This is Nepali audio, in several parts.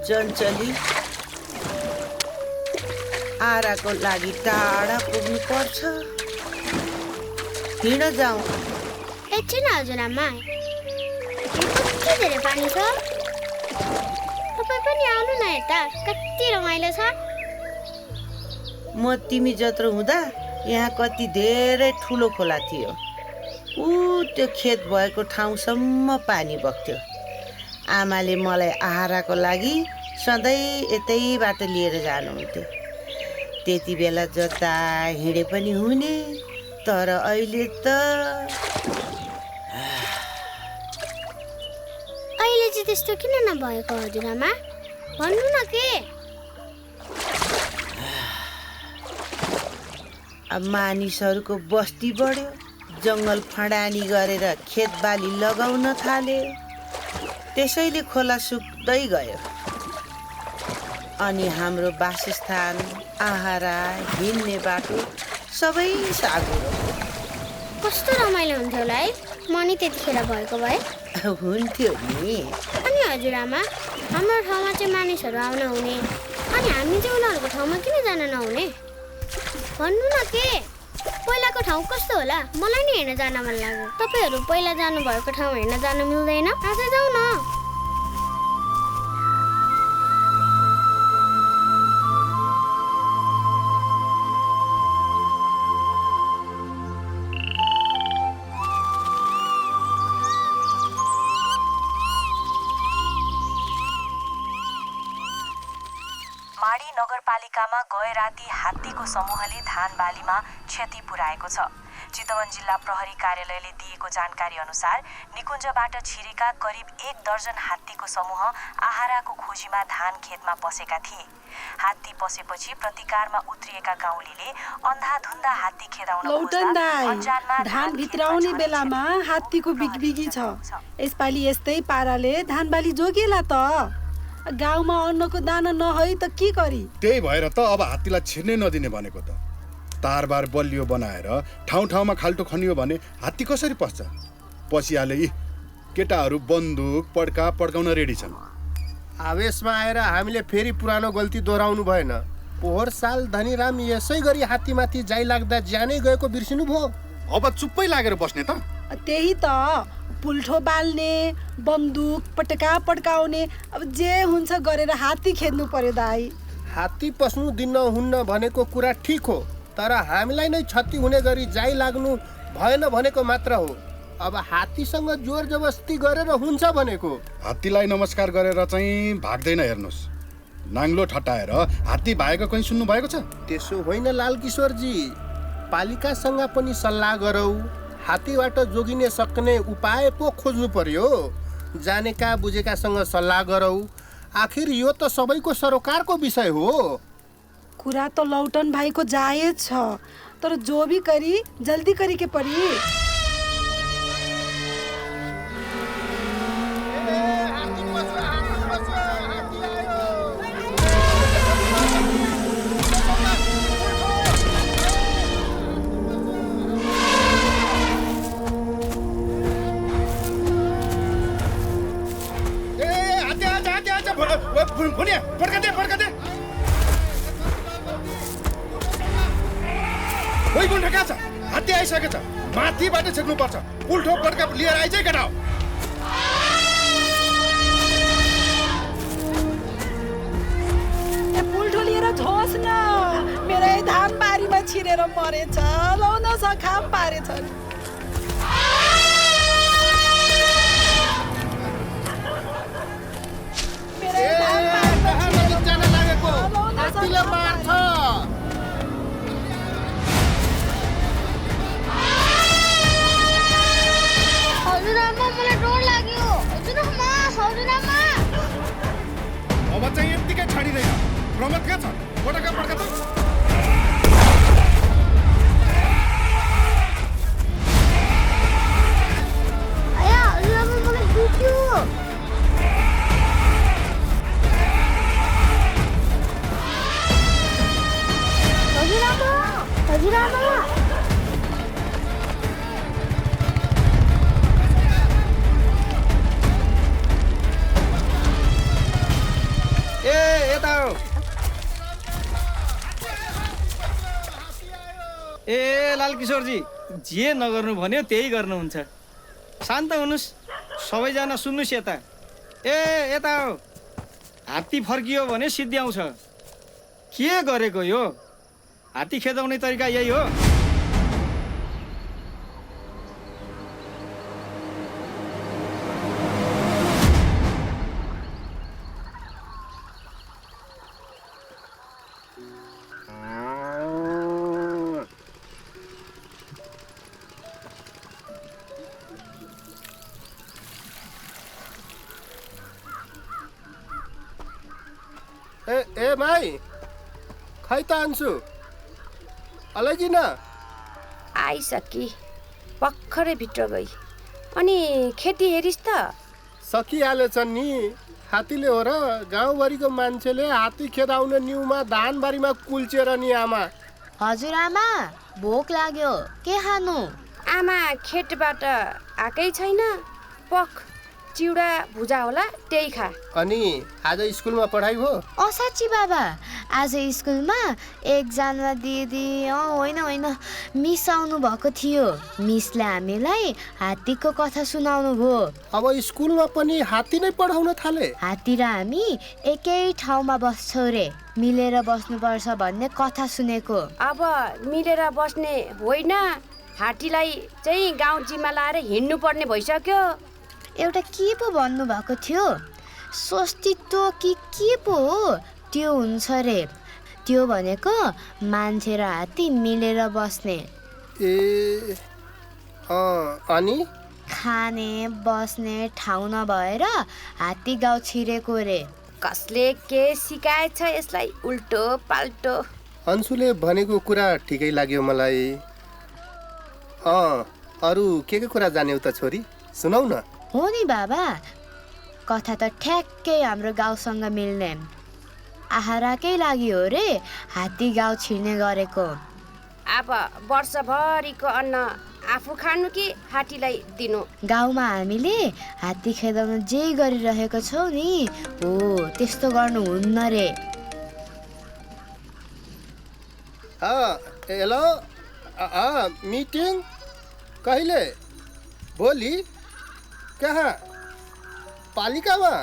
चञ्चली आराको लागि टाढा पुग्नु पर्छ। हिँड जाउँ। एकछिन हजुरआमा, कति धेरै पानी छ। तपाईँ पनि आउनु न यता, कति रमाइलो छ। म तिमी जत्रो हुँदा यहाँ कति धेरै ठुलो खोला थियो। त्यो खेत भएको ठाउँसम्म पानी बग्थ्यो। आमाले मलाई आहाराको लागि सधैँ यतैबाट लिएर जानुहुन्थ्यो। त्यति बेला जता हिँडे पनि हुने, तर अहिले त अहिले चाहिँ त्यस्तो किन नभएको हजुरआमा, भन्नु न के। अब मानिसहरूको बस्ती बढ्यो, जङ्गल फडानी गरेर खेतबाली लगाउन थाले, त्यसैले खोला सुक्दै गयो। अनि हाम्रो वासस्थान, आहारा, हिँड्ने बाटो सबै सागुरो। कस्तो रमाइलो हुन्थ्यो होला है, म नि त्यतिखेर भएको भए। हुन्थ्यो नि। अनि हजुरआमा, हाम्रो ठाउँमा चाहिँ मानिसहरू आउन हुने, अनि हामी चाहिँ उनीहरूको ठाउँमा किन जान नहुने, भन्नु न के। पहिलाको ठाउँ कस्तो होला, मलाई नि हेर्न जान मन लाग्यो। तपाईँहरू पहिला जानुभएको ठाउँ हेर्न जान मिल्दैन? आज जाउँ न। माडी नगरपालिकामा गए राति हात्तीको समूहले धान बालीमा क्षति पुर्याएको छ। चितवन जिल्ला प्रहरी कार्यालयले दिएको जानकारी अनुसार निकुञ्जबाट छिरेका करिब 1 दर्जन हात्तीको समूह आहाराको खोजीमा धान खेतमा पसेका थिए। हात्ती पसेपछि प्रतिकारमा उत्रिएका गाउँलेले अन्धाधुन्दा हात्ती खेदाउन खोज्दा धान भित्राउने बेलामा हात्तीको बिगबिगी छ। यसपालि यस्तै पाराले धान बाली जोगेला त। गाउँमा अन्नको दाना नहई त के गरी? त्यही भएर त अब हात्तीलाई छिर्नै नदिने भनेको त। तारबार बलियो बनाएर ठाउँ ठाउँमा खाल्टो खनियो भने हात्ती कसरी पस्छ? पसिहाले यी केटाहरू बन्दुक पड्काउन रेडी छन्। आवेशमा आएर हामीले फेरि पुरानो गल्ती दोहोऱ्याउनु भएन। पोहोर साल धनीराम यसै गरी हात्तीमाथि जाइ लाग्दा ज्यानै गएको बिर्सिनु भयो। अब चुप्पै लागेर बस्ने त। त्यही त, पुल्ठो बाल्ने, बन्दुक पड्काउने, अब जे हुन्छ गरेर हात्ती खेद्नु पर्यो दाइ। हात्ती पस्नु दिन हुन्न भनेको कुरा ठिक हो, तर हामीलाई नै क्षति हुने गरी जाइ लाग्नु भएन भनेको मात्र हो। अब हात्तीसँग जोर जबस्ती गरेर हुन्छ भनेको। हात्तीलाई नमस्कार गरेर चाहिँ भाग्दैन। हेर्नुहोस्, नाङ्लो ठटाएर हात्ती भागेको कहीँ सुन्नु भएको छ? त्यसो होइन लाल किशोरजी, पालिकासँग पनि सल्लाह गरौँ। हात्तीबाट जोगिने सक्ने उपाय पो खोज्नु पर्यो। जानेका बुझेकासँग सल्लाह गरौँ। आखिर यो त सबैको सरोकारको विषय हो। कुरा त लौटन भाइको जायज छ, तर जो भी करी जल्दी करी के पड़ी। हात्ती आइसकेछ, माथिबाट छेक्नु पर्छ। पुल्ठो पड्का लिएर आइज केटा। पुल्ठो लिएर झोस् न, मेरै धान बारीमा छिरेर मरेछ। लाउन सखाम पारेछन्। मेरै धान बारीमा छिरेर जान लागेको हात्तीले मार्छ। हजुरआमा, मलाई डर लाग्यो। हजुरआमा। अब चाहिँ यत्तिकै छाडिँदैन। प्रमोद कहाँ छ? पड्का त। आया, हजुरआमा मलाई दुख्यो। हजुरआमा। यता हो। ए लालकिशोरजी, जे नगर्नु भन्यो त्यही गर्नुहुन्छ। शान्त हुनुहोस्, सबैजना सुन्नुहोस् यता। ए यता हो। हात्ती फर्कियो भने सिद्ध्याउँछ। के गरेको यो? हात्ती खेदाउने तरिका यही हो? ए भाइ, खै त अन्सु अलैजी न आइसकी, भर्खरै भित्र गई। अनि खेती हेरिस् त? सकिहालेछ नि। हात्तीले हो र गाउँभरिको मान्छेले हात्ती खेदाउन न्युमा धानबारीमा कुल्चेर नि आमा। हजुर आमा, भोक लाग्यो, के खानु? आमा खेतबाट आएकै छैन, पख चिउडा भुजा होला, त्यही खा। अनि आज स्कुलमा पढाइ हो? साँच्ची बाबा, आज स्कुलमा एकजना दिदी होइन मिस आउनु भएको थियो। मिसले हामीलाई हात्तीको कथा सुनाउनु भयो। अब स्कुलमा पनि हात्ती नै पढाउन थाले? हात्ती र हामी एकै ठाउँमा बस्छौँ रे, मिलेर बस्नुपर्छ भन्ने कथा सुनेको। अब मिलेर बस्ने होइन, हात्तीलाई चाहिँ गाउँ जिम्मा लाएर हिँड्नु पर्ने भइसक्यो। एउटा के पो भन्नुभएको थियो, स्वस्तित्व कि के पो हो त्यो हुन्छ रे। त्यो भनेको मान्छे र हात्ती मिलेर बस्ने। ए अनि खाने बस्ने ठाउँ नभएर हात्ती गाउँ छिरेको रे। कसले के सिकाएछ यसलाई उल्टो पाल्टो? अन्सुले भनेको कुरा ठिकै लाग्यो मलाई। अरू के कुरा जान्यौ त छोरी, सुनाउ न। हो नि बाबा, कथा त ठ्याक्कै हाम्रो गाउँसँग मिल्ने। आहाराकै लागि हो रे हात्ती गाउँ छिर्ने गरेको। अब वर्षभरिको अन्न आफू खानु कि हात्तीलाई दिनु? गाउँमा हामीले हात्ती खेदाउन जे गरिरहेको छौँ नि, हो त्यस्तो गर्नु हुन्न रे। हेलो, मिटिङ कहिले? भोलि? कहाँ? पालिकामा?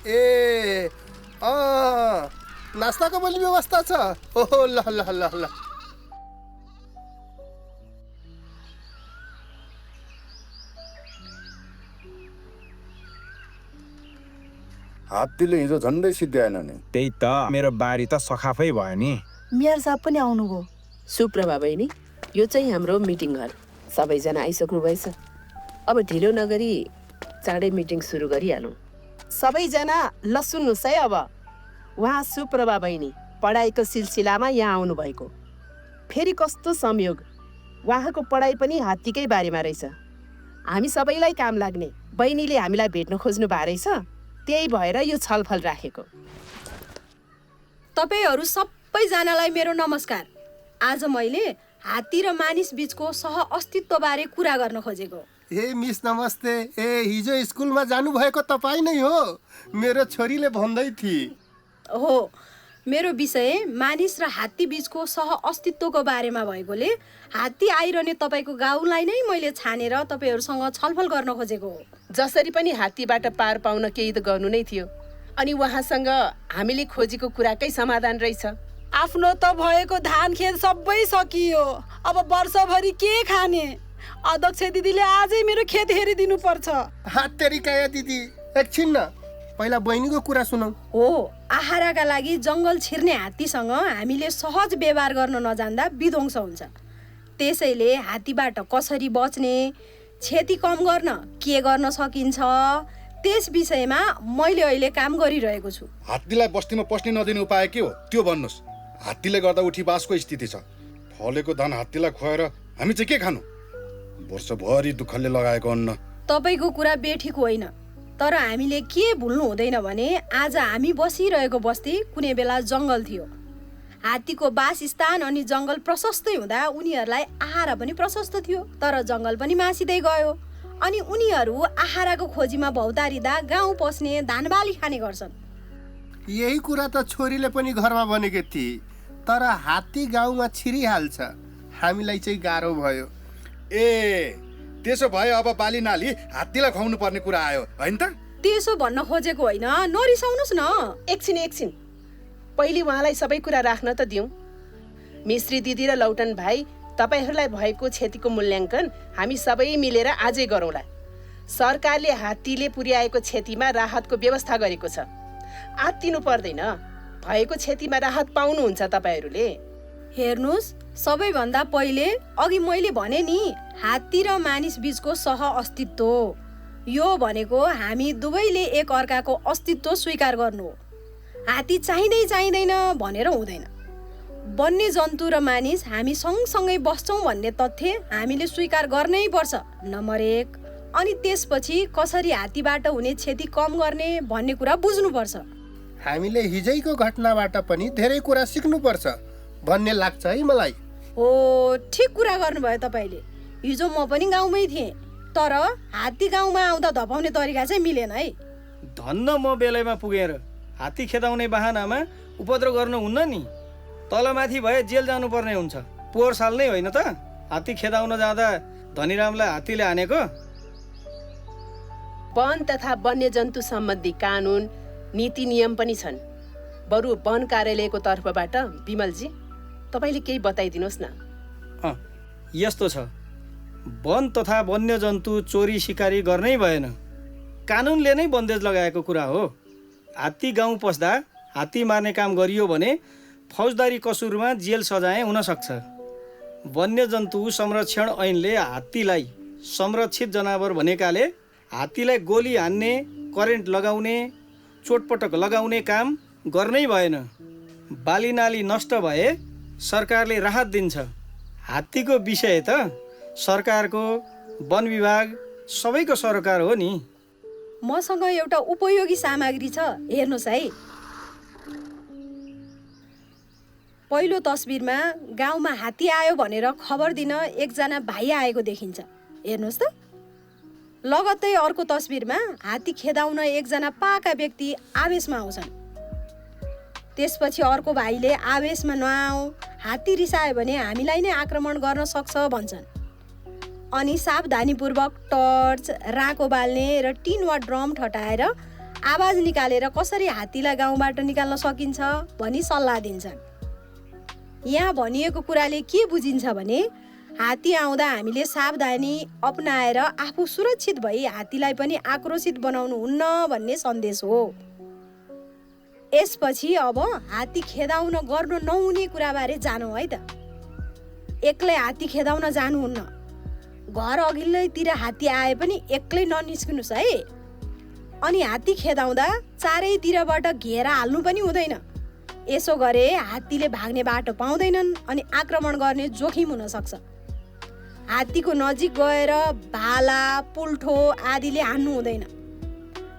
ए नास्ताको पनि व्यवस्था छ? ओहो ल ल ल ल। हात्तीले हिजो झन्डै सिद्ध्याएन नि। त्यही त, मेरो बारी त सखाफै भयो नि। मेयर साहब पनि आउनुभयो। सुप्रभा बहिनी, यो चाहिँ हाम्रो मिटिङ घर। सबैजना आइसक्नु भएछ। अब ढिलो नगरी चाँडै मिटिङ सुरु गरिहालौँ। सबैजना ल सुन्नुहोस् है। अब उहाँ सुप्रभा बहिनी पढाइको सिलसिलामा यहाँ आउनुभएको। फेरि कस्तो संयोग, उहाँको पढाइ पनि हात्तीकै बारेमा रहेछ। हामी सबैलाई काम लाग्ने बहिनीले हामीलाई भेट्न खोज्नु भएको रहेछ, त्यही भएर यो छलफल राखेको। तपाईहरू सबैजनालाई मेरो नमस्कार। आज मैले हात्ती र मानिस बीचको सह अस्तित्वबारे कुरा गर्न खोजेको। ए मिस नमस्ते। ए हिजो स्कुलमा जानुभएको तपाईँ नै हो? मेरो छोरीले भन्दै थिए। हो, मेरो विषय मानिस र हात्ती बीचको सह अस्तित्वको बारेमा भएकोले हात्ती आइरहने तपाईँको गाउँलाई नै मैले छानेर तपाईँहरूसँग छलफल गर्न खोजेको हो। जसरी पनि हात्तीबाट पार पाउन केही त गर्नु नै थियो। अनि उहाँसँग हामीले खोजेको कुराकै समाधान रहेछ। आफ्नो त भएको धान खेत सबै सकियो, अब वर्षभरि के खाने? अध्यक्ष दिदीले आजै मेरो खेत हेरिदिनु पर्छ। हात्तेरिकाया दिदी, एकछिन न, पहिला बहिनीको कुरा सुनौ। हो, आहाराका लागि जङ्गल छिर्ने हात्तीसँग हामीले सहज व्यवहार गर्न नजान्दा विध्वंस हुन्छ। त्यसैले हात्तीबाट कसरी बच्ने, क्षति कम गर्न के गर्न सकिन्छ, त्यस विषयमा मैले अहिले काम गरिरहेको छु। हात्तीलाई बस्तीमा पस्ने नदिने उपाय के हो त्यो भन्नुहोस्। हात्तीले गर्दा उठीबासको स्थिति छ। फलेको धान हात्तीलाई खुवाएर हामी चाहिँ के खानु? वर्षभरि दुःखले लगाएको अन्न। तपाईँको कुरा बेठिक होइन, तर हामीले के भुल्नु हुँदैन भने आज हामी बसिरहेको बस्ती कुनै बेला जङ्गल थियो। हात्तीको वासस्थान अनि जङ्गल प्रशस्तै हुँदा उनीहरूलाई आहारा पनि प्रशस्त थियो, तर जङ्गल पनि मासिँदै गयो। अनि उनीहरू आहाराको खोजीमा भौतारिँदा गाउँ पस्ने, धानबाली खाने गर्छन्। यही कुरा त छोरीले पनि घरमा भनेकी थिए, तर हात्ती गाउँमा छिरिहाल्छ, हामीलाई चाहिँ गाह्रो भयो। ए त्यसो भए अब बाली नाली हात्तीलाई खुवाउनु पर्ने कुरा आयो होइन त? त्यसो भन्न खोजेको होइन, नरिसाउनुस् न। एकछिन पहिले उहाँलाई सबै कुरा राख्न त दिउँ। मिश्री दिदी र लौटन भाइ, तपाईँहरूलाई भएको क्षतिको मूल्याङ्कन हामी सबै मिलेर आजै गरौँला। सरकारले हात्तीले पुर्याएको क्षतिमा राहतको व्यवस्था गरेको छ, आत्तिनु पर्दैन। भएको क्षतिमा राहत पाउनुहुन्छ तपाईँहरूले। हेर्नुस्, सबैभन्दा पहिले अघि मैले भने नि, हात्ती र मानिस बीचको सह अस्तित्व। यो भनेको हामी दुवैले एक अर्काको अस्तित्व स्वीकार गर्नु हो। हात्ती चाहिँदैन भनेर हुँदैन। वन्य जन्तु र मानिस हामी सँगसँगै बस्छौँ भन्ने तथ्य हामीले स्वीकार गर्नै पर्छ, नम्बर 1। अनि त्यसपछि कसरी हात्तीबाट हुने क्षति कम गर्ने भन्ने कुरा बुझ्नुपर्छ। हामीले हिजैको घटनाबाट पनि धेरै कुरा सिक्नुपर्छ भन्ने लाग्छ है मलाई। हो, ठिक कुरा गर्नुभयो तपाईँले। हिजो म पनि गाउँमै थिएँ, तर हात्ती गाउँमा आउँदा धपाउने तरिका चाहिँ मिलेन है। धन्न म बेलैमा पुगेर हात्ती खेदाउने बहानामा उपद्रव गर्नु हुन्न नि। तलमाथि भए जेल जानुपर्ने हुन्छ। पोहोर साल नै होइन त हात्ती खेदाउन जाँदा धनीरामलाई हात्तीले हानेको? वन तथा वन्यजन्तु सम्बन्धी कानुन नीति नियम पनि छन्। बरु वन कार्यालयको तर्फबाट विमलजी तपाईँले केही बताइदिनुहोस् न। यस्तो छ, वन तथा वन्यजन्तु चोरी सिकारी गर्नै भएन। कानुनले नै बन्देज लगाएको कुरा हो। हात्ती गाउँ पस्दा हात्ती मार्ने काम गरियो भने फौजदारी कसुरमा जेल सजाय हुन सक्छ। वन्यजन्तु संरक्षण ऐनले हात्तीलाई संरक्षित जनावर भनेकाले हात्तीलाई गोली हान्ने, करेन्ट लगाउने, चोटपटक लगाउने काम गर्नै भएन। बालीनाली नष्ट भए सरकारले राहत दिन्छ। हात्तीको विषय त सरकारको, वन विभाग सबैको सरकार हो नि। मसँग एउटा उपयोगी सामग्री छ, हेर्नुहोस् है। पहिलो तस्बिरमा गाउँमा हात्ती आयो भनेर खबर दिन एकजना भाइ आएको देखिन्छ, हेर्नुहोस् त। लगत्तै अर्को तस्बिरमा हात्ती खेदाउन एकजना पाका व्यक्ति आवेशमा आउँछन्। त्यसपछि अर्को भाइले आवेशमा नआऊ, हात्ती रिसायो भने हामीलाई नै आक्रमण गर्न सक्छ भन्छन्। अनि सावधानीपूर्वक टर्च, राँको बाल्ने र टिन वा ड्रम ठटाएर आवाज निकालेर कसरी हात्तीलाई गाउँबाट निकाल्न सकिन्छ भनी सल्लाह दिन्छन्। यहाँ भनिएको कुराले के बुझिन्छ भने हात्ती आउँदा हामीले सावधानी अपनाएर आफू सुरक्षित भई हात्तीलाई पनि आक्रोशित बनाउनु हुन्न भन्ने सन्देश हो। यसपछि अब हात्ती खेदाउन गर्नु नहुने कुराबारे जानौँ है त। एक्लै हात्ती खेदाउन जानुहुन्न। घर अघिल्लैतिर हात्ती आए पनि एक्लै ननिस्किनुहोस् है। अनि हात्ती खेदाउँदा चारैतिरबाट घेरा हाल्नु पनि हुँदैन। यसो गरे हात्तीले भाग्ने बाटो पाउँदैनन् अनि आक्रमण गर्ने जोखिम हुन सक्छ। हात्तीको नजिक गएर भाला, पुल्ठो आदिले हान्नु हुँदैन।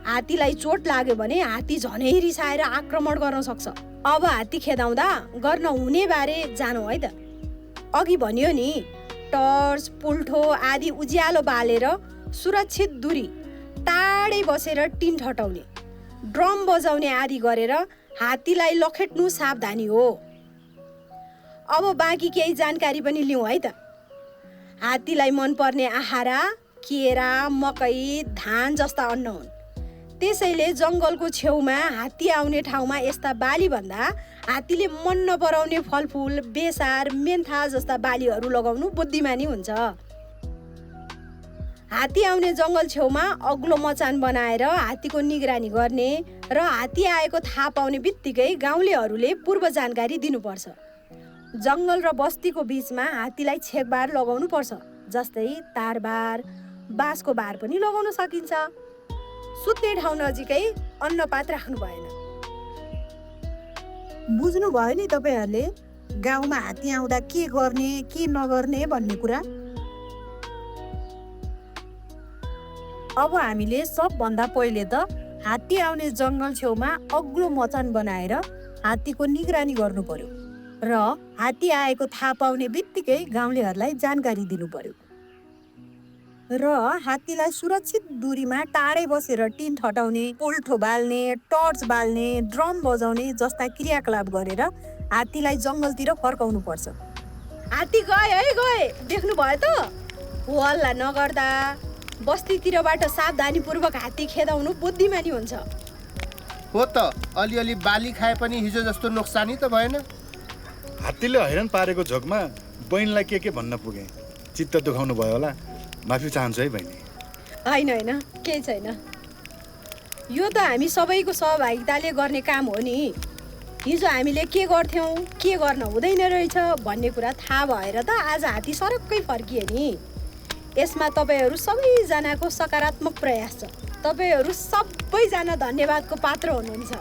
हात्तीलाई चोट लाग्यो भने हात्ती झनै रिसाएर आक्रमण गर्न सक्छ। अब हात्ती खेदाउँदा गर्न हुने बारे जानौँ है त। अघि भनियो नि, टर्च, पुल्ठो आदि उज्यालो बालेर सुरक्षित दूरी, टाढै बसेर टिन ठटाउने, ड्रम बजाउने आदि गरेर हात्तीलाई लखेट्नु सावधानी हो। अब बाँकी केही जानकारी पनि लिउँ है त। हात्तीलाई मनपर्ने आहारा केरा, मकै, धान जस्ता अन्न हुन्। त्यसैले जङ्गलको छेउमा हात्ती आउने ठाउँमा यस्ता बाली भन्दा हात्तीले मन नपराउने फलफुल, बेसार, मेन्था जस्ता बालीहरू लगाउनु बुद्धिमानी हुन्छ। हात्ती आउने जङ्गल छेउमा अग्लो मचान बनाएर हात्तीको निगरानी गर्ने र हात्ती आएको थाहा पाउने बित्तिकै गाउँलेहरूले पूर्व जानकारी दिनुपर्छ। जङ्गल र बस्तीको बिचमा हात्तीलाई छेकबार लगाउनु पर्छ, जस्तै तारबार, बाँसको बार पनि लगाउन सकिन्छ। सुत्ने ठाउँ नजिकै अन्नपात राख्नु भएन। बुझ्नुभयो नि तपाईँहरूले गाउँमा हात्ती आउँदा के गर्ने के नगर्ने भन्ने कुरा। अब हामीले सबभन्दा पहिले त हात्ती आउने जङ्गल छेउमा अग्लो मचान बनाएर हात्तीको निगरानी गर्नु पर्यो र हात्ती आएको थाहा पाउने बित्तिकै गाउँलेहरूलाई जानकारी दिनु पर्यो। र हात्तीलाई सुरक्षित दूरीमा टाढै बसेर टिन ठटाउने, पोल्ठो बाल्ने, टर्च बाल्ने, ड्रम बजाउने जस्ता क्रियाकलाप गरेर हात्तीलाई जङ्गलतिर फर्काउनु पर्छ। हात्ती गए है गए, देख्नु भयो त? हल्ला नगर्दा बस्तीतिरबाट सावधानीपूर्वक हात्ती खेदाउनु बुद्धिमानी हुन्छ। हो त, अलिअलि बाली खाए पनि हिजो जस्तो नोक्सानी त भएन। हात्तीले हैरान पारेको झोकमा बहिनीलाई के भन्न पुगे, चित्त दुखाउनु भयो होला, माफी चाहन्छु है बहिनी। होइन केही छैन, यो त हामी सबैको सहभागिताले गर्ने काम हो नि। हिजो हामीले के गर्थ्यौँ के गर्न हुँदैन रहेछ भन्ने कुरा थाहा भएर त आज हात्ती सरक्कै फर्किए नि। यसमा तपाईँहरू सबैजनाको सकारात्मक प्रयास छ। तपाईँहरू सबैजना धन्यवादको पात्र हुनुहुन्छ।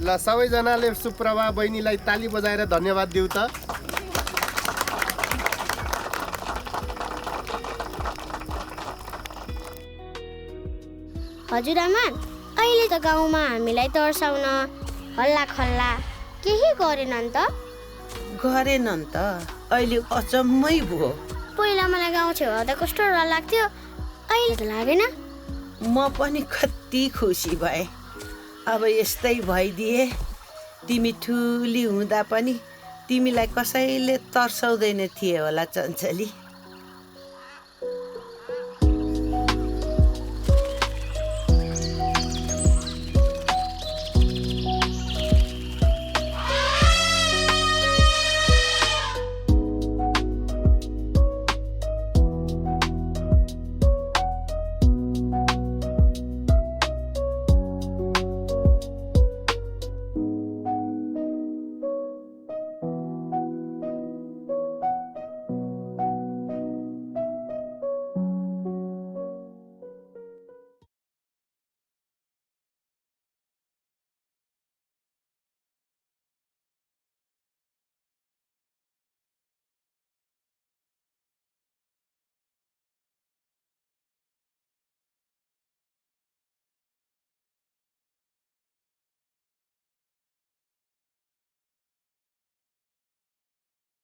ल सबैजनाले सुप्रभा बहिनीलाई ताली बजाएर धन्यवाद दिऊ त। हजुरआमा, अहिले त गाउँमा हामीलाई तर्साउन हल्ला खल्ला केही गरेनन् त? गरेनन् त, अहिले अचम्मै भयो। पहिला मलाई गाउँ छेउ त कस्तो डर लाग्थ्यो, अहिले त लागेन। म पनि कति खुसी भएँ। अब यस्तै भइदिए, तिमी ठुली हुँदा पनि तिमीलाई कसैले तर्साउँदैन थिए होला चञ्चली।